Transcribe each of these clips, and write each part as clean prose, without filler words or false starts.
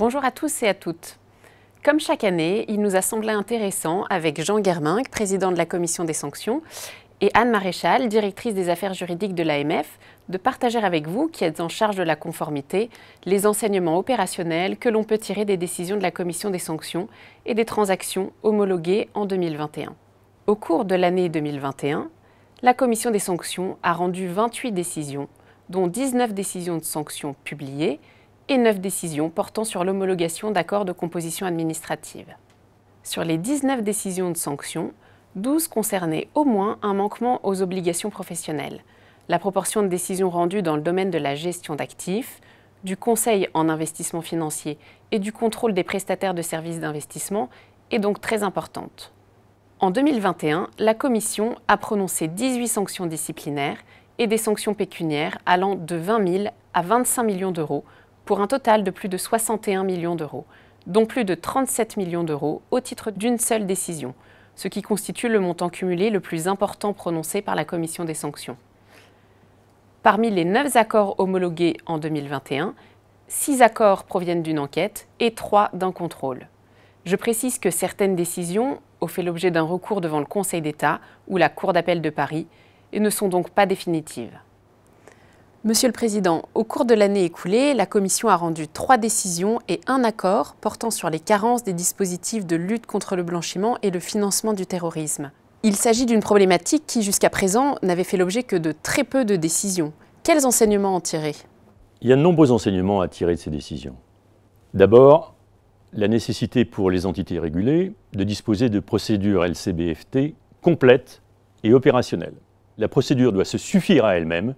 Bonjour à tous et à toutes. Comme chaque année, il nous a semblé intéressant, avec Jean Guerminck, président de la commission des sanctions, et Anne Maréchal, directrice des affaires juridiques de l'AMF, de partager avec vous, qui êtes en charge de la conformité, les enseignements opérationnels que l'on peut tirer des décisions de la commission des sanctions et des transactions homologuées en 2021. Au cours de l'année 2021, la commission des sanctions a rendu 28 décisions, dont 19 décisions de sanctions publiées et 9 décisions portant sur l'homologation d'accords de composition administrative. Sur les 19 décisions de sanctions, 12 concernaient au moins un manquement aux obligations professionnelles. La proportion de décisions rendues dans le domaine de la gestion d'actifs, du conseil en investissement financier et du contrôle des prestataires de services d'investissement est donc très importante. En 2021, la Commission a prononcé 18 sanctions disciplinaires et des sanctions pécuniaires allant de 20 000 à 25 millions d'euros pour un total de plus de 61 millions d'euros, dont plus de 37 millions d'euros au titre d'une seule décision, ce qui constitue le montant cumulé le plus important prononcé par la Commission des sanctions. Parmi les 9 accords homologués en 2021, 6 accords proviennent d'une enquête et 3 d'un contrôle. Je précise que certaines décisions ont fait l'objet d'un recours devant le Conseil d'État ou la Cour d'appel de Paris et ne sont donc pas définitives. Monsieur le Président, au cours de l'année écoulée, la Commission a rendu 3 décisions et un accord portant sur les carences des dispositifs de lutte contre le blanchiment et le financement du terrorisme. Il s'agit d'une problématique qui, jusqu'à présent, n'avait fait l'objet que de très peu de décisions. Quels enseignements en tirer? Il y a de nombreux enseignements à tirer de ces décisions. D'abord, la nécessité pour les entités régulées de disposer de procédures LCBFT complètes et opérationnelles. La procédure doit se suffire à elle-même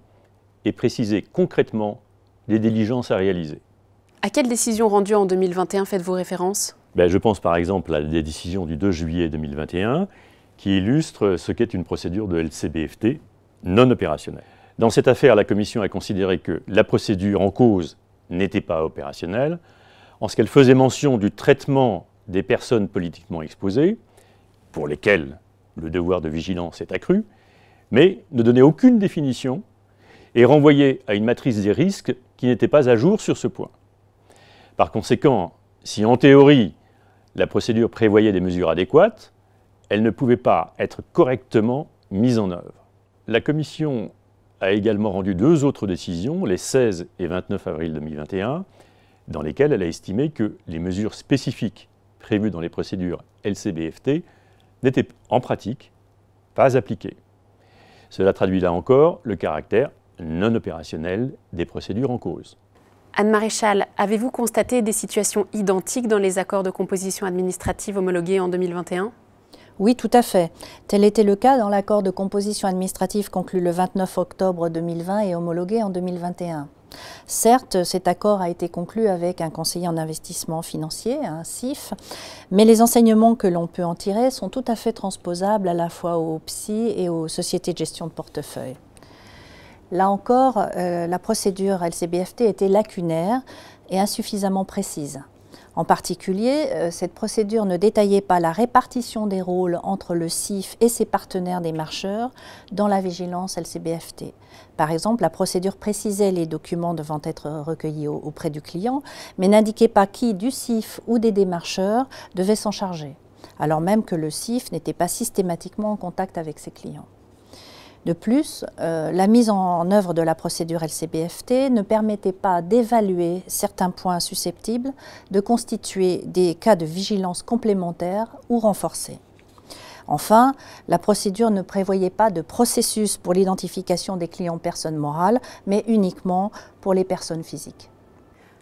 et préciser concrètement les diligences à réaliser. À quelles décisions rendues en 2021 faites-vous référence? Je pense par exemple à la décision du 2 juillet 2021 qui illustre ce qu'est une procédure de LCBFT non opérationnelle. Dans cette affaire, la Commission a considéré que la procédure en cause n'était pas opérationnelle en ce qu'elle faisait mention du traitement des personnes politiquement exposées, pour lesquelles le devoir de vigilance est accru, mais ne donnait aucune définition et renvoyait à une matrice des risques qui n'était pas à jour sur ce point. Par conséquent, si en théorie la procédure prévoyait des mesures adéquates, elle ne pouvait pas être correctement mise en œuvre. La Commission a également rendu 2 autres décisions, les 16 et 29 avril 2021, dans lesquelles elle a estimé que les mesures spécifiques prévues dans les procédures LCBFT n'étaient en pratique pas appliquées. Cela traduit là encore le caractère non opérationnel des procédures en cause. Anne Maréchal, avez-vous constaté des situations identiques dans les accords de composition administrative homologués en 2021 ? Oui, tout à fait. Tel était le cas dans l'accord de composition administrative conclu le 29 octobre 2020 et homologué en 2021. Certes, cet accord a été conclu avec un conseiller en investissement financier, un CIF, mais les enseignements que l'on peut en tirer sont tout à fait transposables à la fois aux PSI et aux sociétés de gestion de portefeuille. Là encore, la procédure LCBFT était lacunaire et insuffisamment précise. En particulier, cette procédure ne détaillait pas la répartition des rôles entre le CIF et ses partenaires démarcheurs dans la vigilance LCBFT. Par exemple, la procédure précisait les documents devant être recueillis auprès du client, mais n'indiquait pas qui du CIF ou des démarcheurs devait s'en charger, alors même que le CIF n'était pas systématiquement en contact avec ses clients. De plus, la mise en œuvre de la procédure LCBFT ne permettait pas d'évaluer certains points susceptibles de constituer des cas de vigilance complémentaires ou renforcés. Enfin, la procédure ne prévoyait pas de processus pour l'identification des clients personnes morales, mais uniquement pour les personnes physiques.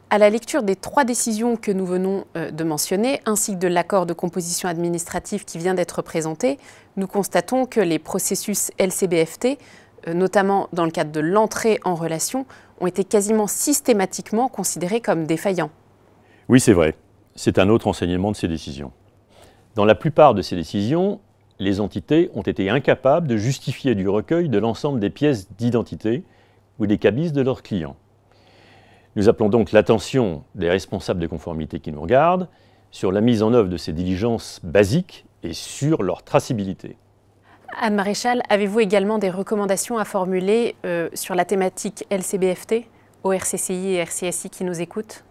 À la lecture des 3 décisions que nous venons de mentionner, ainsi que de l'accord de composition administrative qui vient d'être présenté, nous constatons que les processus LCBFT, notamment dans le cadre de l'entrée en relation, ont été quasiment systématiquement considérés comme défaillants. Oui, c'est vrai. C'est un autre enseignement de ces décisions. Dans la plupart de ces décisions, les entités ont été incapables de justifier du recueil de l'ensemble des pièces d'identité ou des cabis de leurs clients. Nous appelons donc l'attention des responsables de conformité qui nous regardent sur la mise en œuvre de ces diligences basiques et sur leur traçabilité. Anne Maréchal, avez-vous également des recommandations à formuler sur la thématique LCBFT aux RCCI et RCSI qui nous écoutent?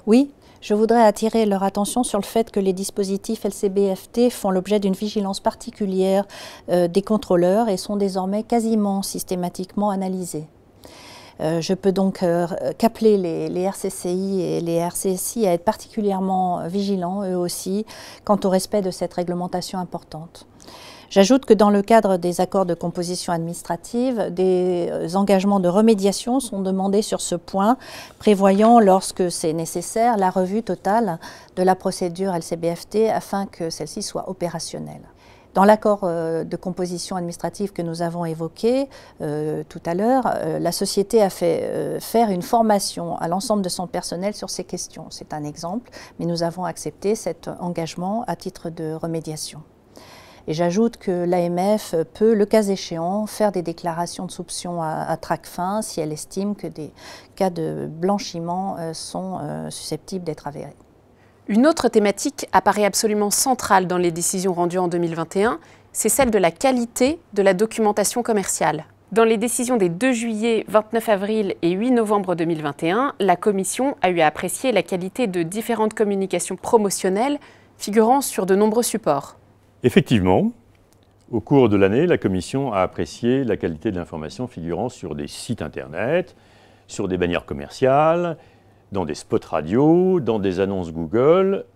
Oui, Je voudrais attirer leur attention sur le fait que les dispositifs LCBFT font l'objet d'une vigilance particulière des contrôleurs et sont désormais quasiment systématiquement analysés. Je peux donc qu'appeler les RCCI et les RCSI à être particulièrement vigilants, eux aussi, quant au respect de cette réglementation importante. J'ajoute que dans le cadre des accords de composition administrative, des engagements de remédiation sont demandés sur ce point, prévoyant, lorsque c'est nécessaire, la revue totale de la procédure LCBFT afin que celle-ci soit opérationnelle. Dans l'accord de composition administrative que nous avons évoqué tout à l'heure, la société a fait faire une formation à l'ensemble de son personnel sur ces questions. C'est un exemple, mais nous avons accepté cet engagement à titre de remédiation. Et j'ajoute que l'AMF peut, le cas échéant, faire des déclarations de soupçon à Tracfin si elle estime que des cas de blanchiment sont susceptibles d'être avérés. Une autre thématique apparaît absolument centrale dans les décisions rendues en 2021, c'est celle de la qualité de la documentation commerciale. Dans les décisions des 2 juillet, 29 avril et 8 novembre 2021, la Commission a eu à apprécier la qualité de différentes communications promotionnelles figurant sur de nombreux supports. Effectivement, au cours de l'année, la Commission a apprécié la qualité de l'information figurant sur des sites Internet, sur des bannières commerciales, dans des spots radio, dans des annonces Google,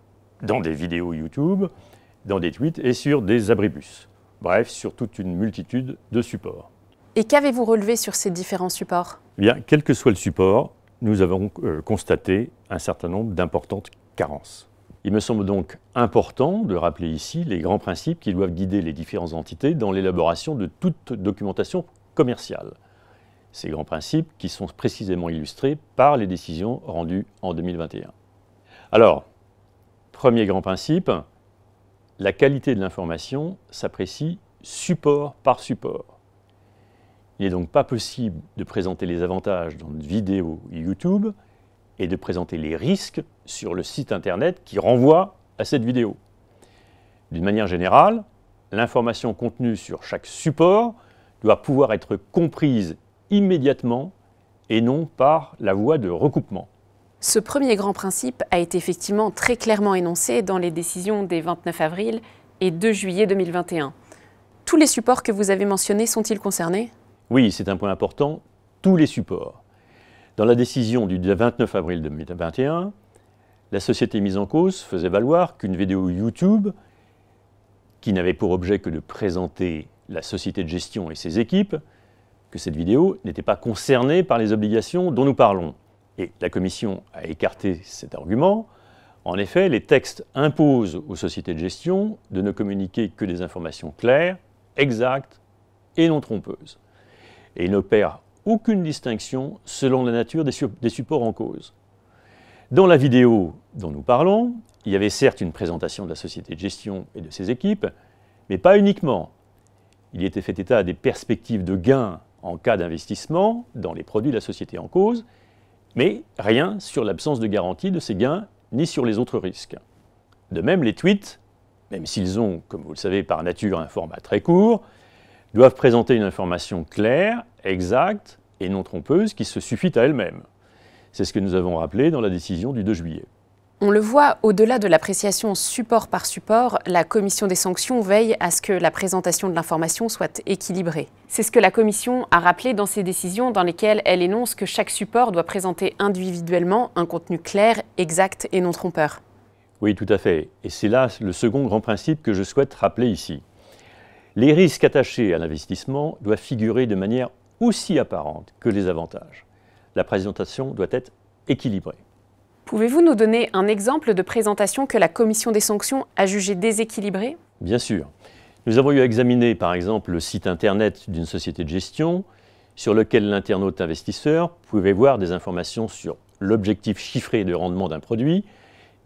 dans des vidéos YouTube, dans des tweets et sur des abribus. Bref, sur toute une multitude de supports. Et qu'avez-vous relevé sur ces différents supports ? Eh bien, quel que soit le support, nous avons constaté un certain nombre d'importantes carences. Il me semble donc important de rappeler ici les grands principes qui doivent guider les différentes entités dans l'élaboration de toute documentation commerciale. Ces grands principes qui sont précisément illustrés par les décisions rendues en 2021. Alors, premier grand principe, la qualité de l'information s'apprécie support par support. Il n'est donc pas possible de présenter les avantages dans une vidéo YouTube et de présenter les risques sur le site Internet qui renvoie à cette vidéo. D'une manière générale, l'information contenue sur chaque support doit pouvoir être comprise immédiatement et non par la voie de recoupement. Ce premier grand principe a été effectivement très clairement énoncé dans les décisions des 29 avril et 2 juillet 2021. Tous les supports que vous avez mentionnés sont-ils concernés ? Oui, c'est un point important, tous les supports. Dans la décision du 29 avril 2021, la société mise en cause faisait valoir qu'une vidéo YouTube, qui n'avait pour objet que de présenter la société de gestion et ses équipes, que cette vidéo n'était pas concernée par les obligations dont nous parlons. Et la Commission a écarté cet argument. En effet, les textes imposent aux sociétés de gestion de ne communiquer que des informations claires, exactes et non trompeuses. Et ils n'opèrent aucune distinction selon la nature des supports en cause. Dans la vidéo dont nous parlons, il y avait certes une présentation de la société de gestion et de ses équipes, mais pas uniquement. Il y était fait état des perspectives de gains en cas d'investissement dans les produits de la société en cause, mais rien sur l'absence de garantie de ces gains ni sur les autres risques. De même, les tweets, même s'ils ont, comme vous le savez, par nature un format très court, doivent présenter une information claire, exacte et non trompeuse qui se suffit à elle-même. C'est ce que nous avons rappelé dans la décision du 2 juillet. On le voit, au-delà de l'appréciation support par support, la Commission des sanctions veille à ce que la présentation de l'information soit équilibrée. C'est ce que la Commission a rappelé dans ses décisions dans lesquelles elle énonce que chaque support doit présenter individuellement un contenu clair, exact et non trompeur. Oui, tout à fait. Et c'est là le second grand principe que je souhaite rappeler ici. Les risques attachés à l'investissement doivent figurer de manière aussi apparente que les avantages. La présentation doit être équilibrée. Pouvez-vous nous donner un exemple de présentation que la Commission des sanctions a jugé déséquilibrée ? Bien sûr. Nous avons eu à examiner, par exemple, le site Internet d'une société de gestion sur lequel l'internaute investisseur pouvait voir des informations sur l'objectif chiffré de rendement d'un produit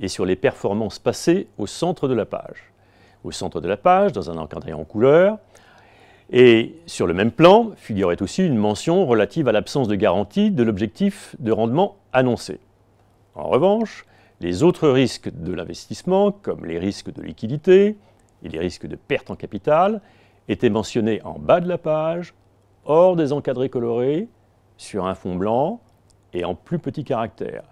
et sur les performances passées au centre de la page. Au centre de la page, dans un encadré en couleur. Et sur le même plan, figurait aussi une mention relative à l'absence de garantie de l'objectif de rendement annoncé. En revanche, les autres risques de l'investissement, comme les risques de liquidité et les risques de perte en capital, étaient mentionnés en bas de la page, hors des encadrés colorés, sur un fond blanc et en plus petits caractères.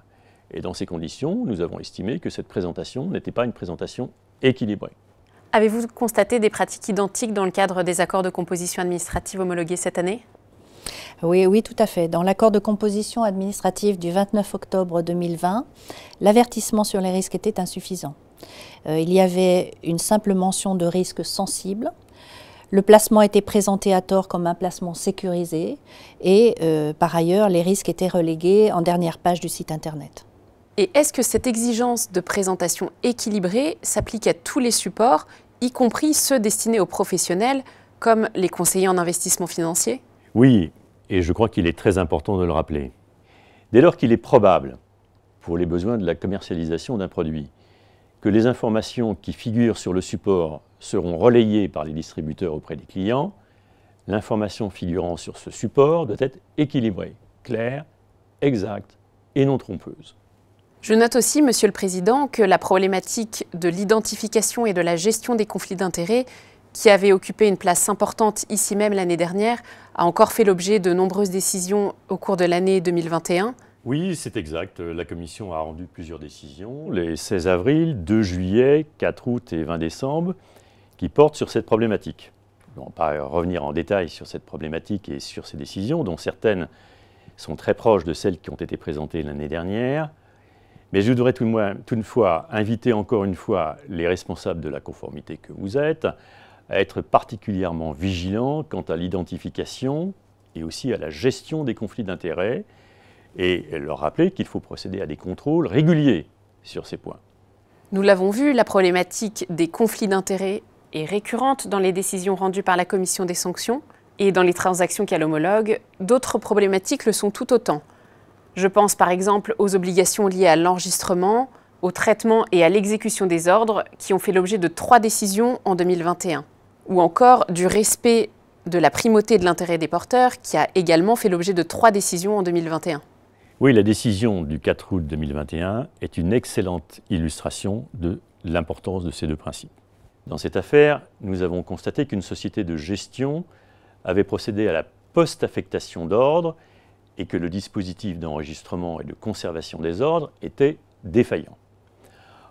Et dans ces conditions, nous avons estimé que cette présentation n'était pas une présentation équilibrée. Avez-vous constaté des pratiques identiques dans le cadre des accords de composition administrative homologués cette année ? Oui, tout à fait. Dans l'accord de composition administrative du 29 octobre 2020, l'avertissement sur les risques était insuffisant. Il y avait une simple mention de risque sensible. Le placement était présenté à tort comme un placement sécurisé et par ailleurs, les risques étaient relégués en dernière page du site internet. Et est-ce que cette exigence de présentation équilibrée s'applique à tous les supports, y compris ceux destinés aux professionnels, comme les conseillers en investissement financier ? Oui, et je crois qu'il est très important de le rappeler. Dès lors qu'il est probable, pour les besoins de la commercialisation d'un produit, que les informations qui figurent sur le support seront relayées par les distributeurs auprès des clients, l'information figurant sur ce support doit être équilibrée, claire, exacte et non trompeuse. Je note aussi, Monsieur le Président, que la problématique de l'identification et de la gestion des conflits d'intérêts, qui avait occupé une place importante ici même l'année dernière, a encore fait l'objet de nombreuses décisions au cours de l'année 2021. Oui, c'est exact. La Commission a rendu plusieurs décisions, les 16 avril, 2 juillet, 4 août et 20 décembre, qui portent sur cette problématique. On ne va pas revenir en détail sur cette problématique et sur ces décisions, dont certaines sont très proches de celles qui ont été présentées l'année dernière. Mais je voudrais toutefois inviter encore une fois les responsables de la conformité que vous êtes à être particulièrement vigilants quant à l'identification et aussi à la gestion des conflits d'intérêts et leur rappeler qu'il faut procéder à des contrôles réguliers sur ces points. Nous l'avons vu, la problématique des conflits d'intérêts est récurrente dans les décisions rendues par la Commission des sanctions et dans les transactions qu'elle homologue. D'autres problématiques le sont tout autant. Je pense par exemple aux obligations liées à l'enregistrement, au traitement et à l'exécution des ordres qui ont fait l'objet de 3 décisions en 2021. Ou encore du respect de la primauté de l'intérêt des porteurs qui a également fait l'objet de 3 décisions en 2021. Oui, la décision du 4 août 2021 est une excellente illustration de l'importance de ces 2 principes. Dans cette affaire, nous avons constaté qu'une société de gestion avait procédé à la post-affectation d'ordres et que le dispositif d'enregistrement et de conservation des ordres était défaillant.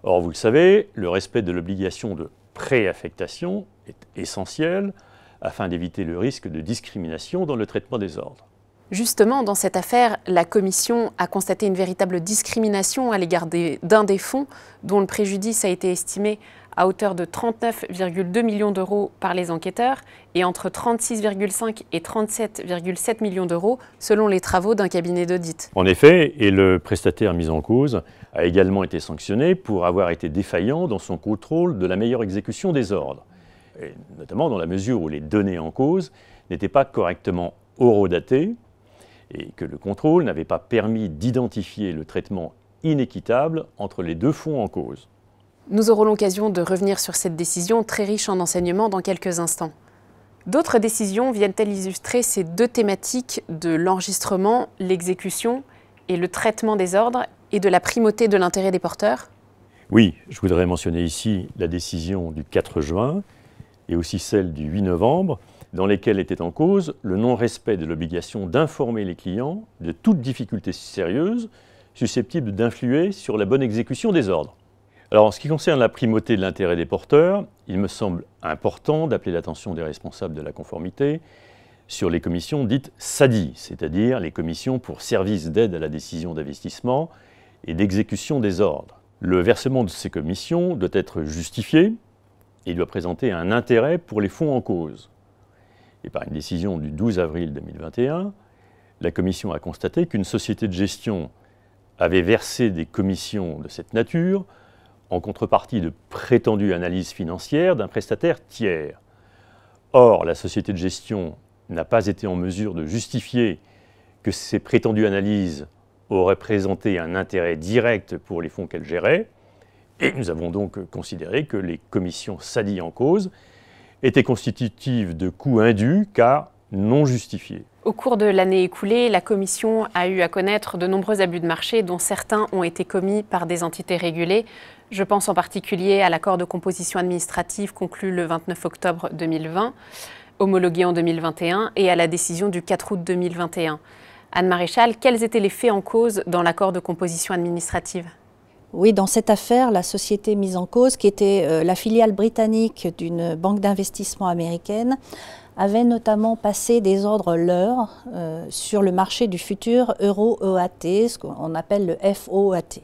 Or, vous le savez, le respect de l'obligation de pré-affectation est essentiel afin d'éviter le risque de discrimination dans le traitement des ordres. Justement, dans cette affaire, la Commission a constaté une véritable discrimination à l'égard d'un des fonds dont le préjudice a été estimé à hauteur de 39,2 millions d'euros par les enquêteurs et entre 36,5 et 37,7 millions d'euros selon les travaux d'un cabinet d'audit. En effet, et le prestataire mis en cause a également été sanctionné pour avoir été défaillant dans son contrôle de la meilleure exécution des ordres, et notamment dans la mesure où les données en cause n'étaient pas correctement horodatées et que le contrôle n'avait pas permis d'identifier le traitement inéquitable entre les 2 fonds en cause. Nous aurons l'occasion de revenir sur cette décision très riche en enseignements dans quelques instants. D'autres décisions viennent-elles illustrer ces 2 thématiques de l'enregistrement, l'exécution et le traitement des ordres et de la primauté de l'intérêt des porteurs ? Oui, je voudrais mentionner ici la décision du 4 juin et aussi celle du 8 novembre, dans lesquelles était en cause le non-respect de l'obligation d'informer les clients de toute difficulté sérieuse susceptible d'influer sur la bonne exécution des ordres. Alors, en ce qui concerne la primauté de l'intérêt des porteurs, il me semble important d'appeler l'attention des responsables de la conformité sur les commissions dites SADI, c'est-à-dire les commissions pour services d'aide à la décision d'investissement et d'exécution des ordres. Le versement de ces commissions doit être justifié et doit présenter un intérêt pour les fonds en cause. Et par une décision du 12 avril 2021, la Commission a constaté qu'une société de gestion avait versé des commissions de cette nature en contrepartie de prétendues analyses financières d'un prestataire tiers. Or, la société de gestion n'a pas été en mesure de justifier que ces prétendues analyses auraient présenté un intérêt direct pour les fonds qu'elle gérait, et nous avons donc considéré que les commissions SADI en cause étaient constitutives de coûts indus car non justifiés. Au cours de l'année écoulée, la Commission a eu à connaître de nombreux abus de marché dont certains ont été commis par des entités régulées. Je pense en particulier à l'accord de composition administrative conclu le 29 octobre 2020, homologué en 2021, et à la décision du 4 août 2021. Anne Maréchal, quels étaient les faits en cause dans l'accord de composition administrative? Oui, dans cette affaire, la société mise en cause, qui était la filiale britannique d'une banque d'investissement américaine, avait notamment passé des ordres leurres sur le marché du futur euro-EAT, ce qu'on appelle le FOAT.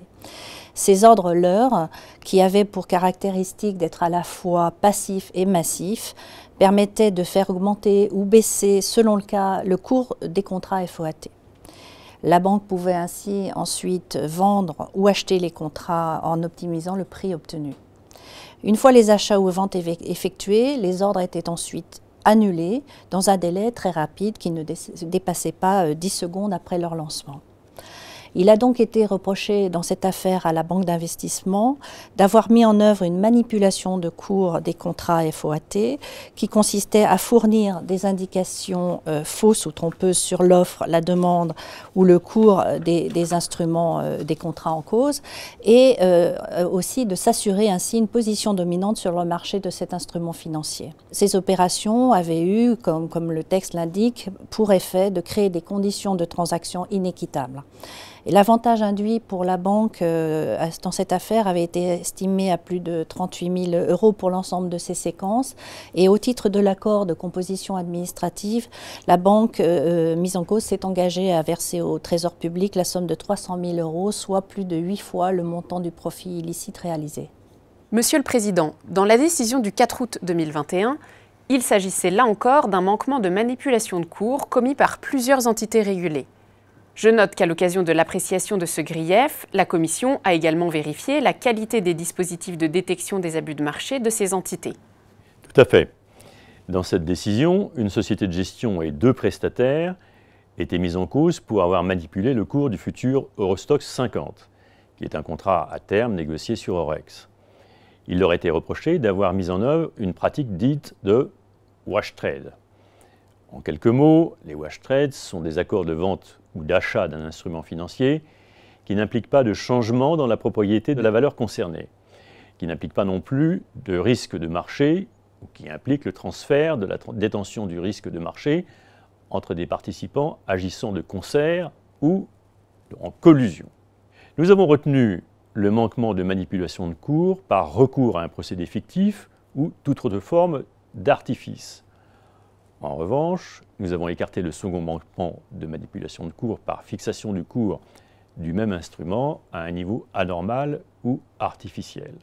Ces ordres leurres, qui avaient pour caractéristique d'être à la fois passifs et massifs, permettaient de faire augmenter ou baisser, selon le cas, le cours des contrats FOAT. La banque pouvait ainsi ensuite vendre ou acheter les contrats en optimisant le prix obtenu. Une fois les achats ou ventes effectués, les ordres étaient ensuite annulés dans un délai très rapide qui ne dépassait pas 10 secondes après leur lancement. Il a donc été reproché dans cette affaire à la banque d'investissement d'avoir mis en œuvre une manipulation de cours des contrats FOAT qui consistait à fournir des indications fausses ou trompeuses sur l'offre, la demande ou le cours des instruments des contrats en cause et aussi de s'assurer ainsi une position dominante sur le marché de cet instrument financier. Ces opérations avaient eu, comme le texte l'indique, pour effet de créer des conditions de transaction inéquitables. Et l'avantage induit pour la banque dans cette affaire avait été estimé à plus de 38 000 € pour l'ensemble de ces séquences. Et au titre de l'accord de composition administrative, la banque mise en cause s'est engagée à verser au Trésor public la somme de 300 000 €, soit plus de 8 fois le montant du profit illicite réalisé. Monsieur le Président, dans la décision du 4 août 2021, il s'agissait là encore d'un manquement de manipulation de cours commis par plusieurs entités régulées. Je note qu'à l'occasion de l'appréciation de ce grief, la Commission a également vérifié la qualité des dispositifs de détection des abus de marché de ces entités. Tout à fait. Dans cette décision, une société de gestion et 2 prestataires étaient mis en cause pour avoir manipulé le cours du futur Eurostoxx 50, qui est un contrat à terme négocié sur Eurex. Il leur était reproché d'avoir mis en œuvre une pratique dite de wash trade. En quelques mots, les wash trades sont des accords de vente ou d'achat d'un instrument financier qui n'impliquent pas de changement dans la propriété de la valeur concernée, qui n'impliquent pas non plus de risque de marché ou qui impliquent le transfert de la détention du risque de marché entre des participants agissant de concert ou en collusion. Nous avons retenu le manquement de manipulation de cours par recours à un procédé fictif ou toute autre forme d'artifice. En revanche, nous avons écarté le second manquement de manipulation de cours par fixation du cours du même instrument à un niveau anormal ou artificiel.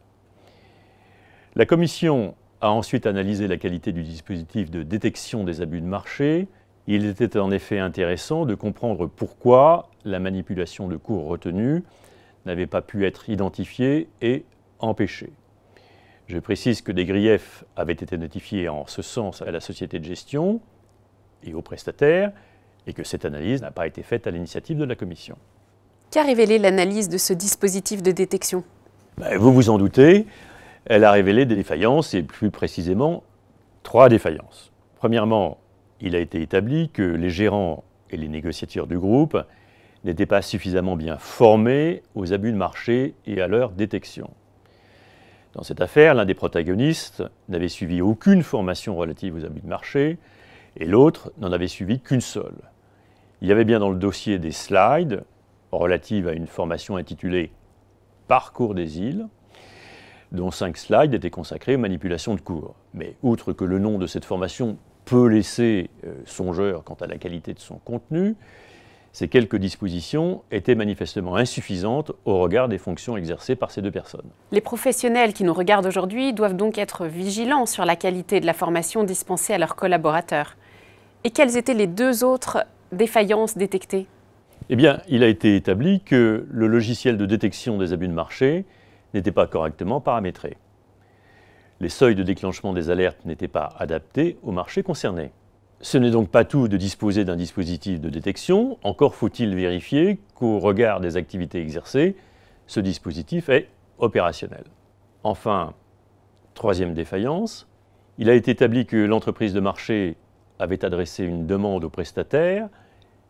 La Commission a ensuite analysé la qualité du dispositif de détection des abus de marché. Il était en effet intéressant de comprendre pourquoi la manipulation de cours retenue n'avait pas pu être identifiée et empêchée. Je précise que des griefs avaient été notifiés en ce sens à la société de gestion et aux prestataires et que cette analyse n'a pas été faite à l'initiative de la Commission. Qu'a révélé l'analyse de ce dispositif de détection? Vous vous en doutez, elle a révélé des défaillances et plus précisément 3 défaillances. Premièrement, il a été établi que les gérants et les négociateurs du groupe n'étaient pas suffisamment bien formés aux abus de marché et à leur détection. Dans cette affaire, l'un des protagonistes n'avait suivi aucune formation relative aux abus de marché et l'autre n'en avait suivi qu'une seule. Il y avait bien dans le dossier des slides relatives à une formation intitulée « Parcours des îles », dont 5 slides étaient consacrés aux manipulations de cours. Mais outre que le nom de cette formation peut laisser songeur quant à la qualité de son contenu, ces quelques dispositions étaient manifestement insuffisantes au regard des fonctions exercées par ces 2 personnes. Les professionnels qui nous regardent aujourd'hui doivent donc être vigilants sur la qualité de la formation dispensée à leurs collaborateurs. Et quelles étaient les 2 autres défaillances détectées? Eh bien, il a été établi que le logiciel de détection des abus de marché n'était pas correctement paramétré. Les seuils de déclenchement des alertes n'étaient pas adaptés au marché concerné. Ce n'est donc pas tout de disposer d'un dispositif de détection, encore faut-il vérifier qu'au regard des activités exercées, ce dispositif est opérationnel. Enfin, 3e défaillance, il a été établi que l'entreprise de marché avait adressé une demande au prestataire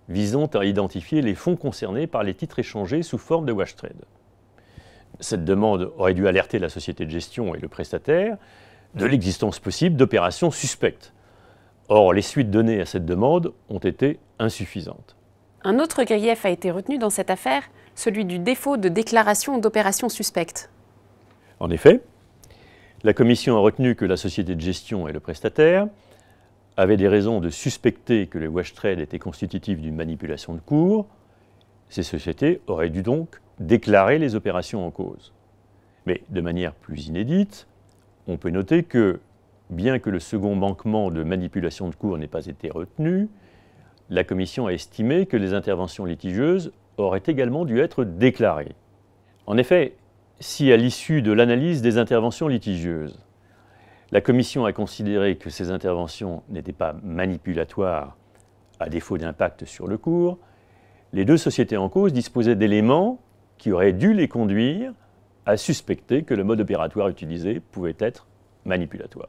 visant à identifier les fonds concernés par les titres échangés sous forme de wash trade. Cette demande aurait dû alerter la société de gestion et le prestataire de l'existence possible d'opérations suspectes. Or, les suites données à cette demande ont été insuffisantes. Un autre grief a été retenu dans cette affaire, celui du défaut de déclaration d'opérations suspectes. En effet, la Commission a retenu que la société de gestion et le prestataire avaient des raisons de suspecter que le wash trade était constitutif d'une manipulation de cours. Ces sociétés auraient dû donc déclarer les opérations en cause. Mais de manière plus inédite, on peut noter que, bien que le second manquement de manipulation de cours n'ait pas été retenu, la Commission a estimé que les interventions litigieuses auraient également dû être déclarées. En effet, si à l'issue de l'analyse des interventions litigieuses, la Commission a considéré que ces interventions n'étaient pas manipulatoires à défaut d'impact sur le cours, les deux sociétés en cause disposaient d'éléments qui auraient dû les conduire à suspecter que le mode opératoire utilisé pouvait être manipulatoire.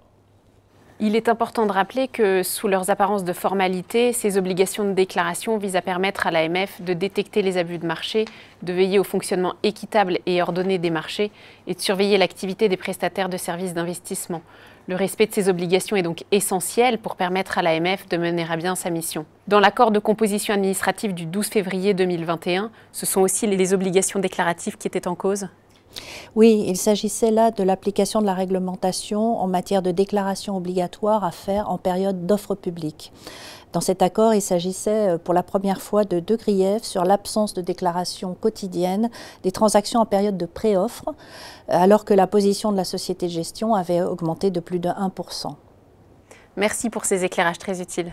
Il est important de rappeler que, sous leurs apparences de formalité, ces obligations de déclaration visent à permettre à l'AMF de détecter les abus de marché, de veiller au fonctionnement équitable et ordonné des marchés et de surveiller l'activité des prestataires de services d'investissement. Le respect de ces obligations est donc essentiel pour permettre à l'AMF de mener à bien sa mission. Dans l'accord de composition administrative du 12 février 2021, ce sont aussi les obligations déclaratives qui étaient en cause ? Oui, il s'agissait là de l'application de la réglementation en matière de déclaration obligatoire à faire en période d'offre publique. Dans cet accord, il s'agissait pour la première fois de deux griefs sur l'absence de déclaration quotidienne des transactions en période de pré-offre, alors que la position de la société de gestion avait augmenté de plus de 1%. Merci pour ces éclairages très utiles.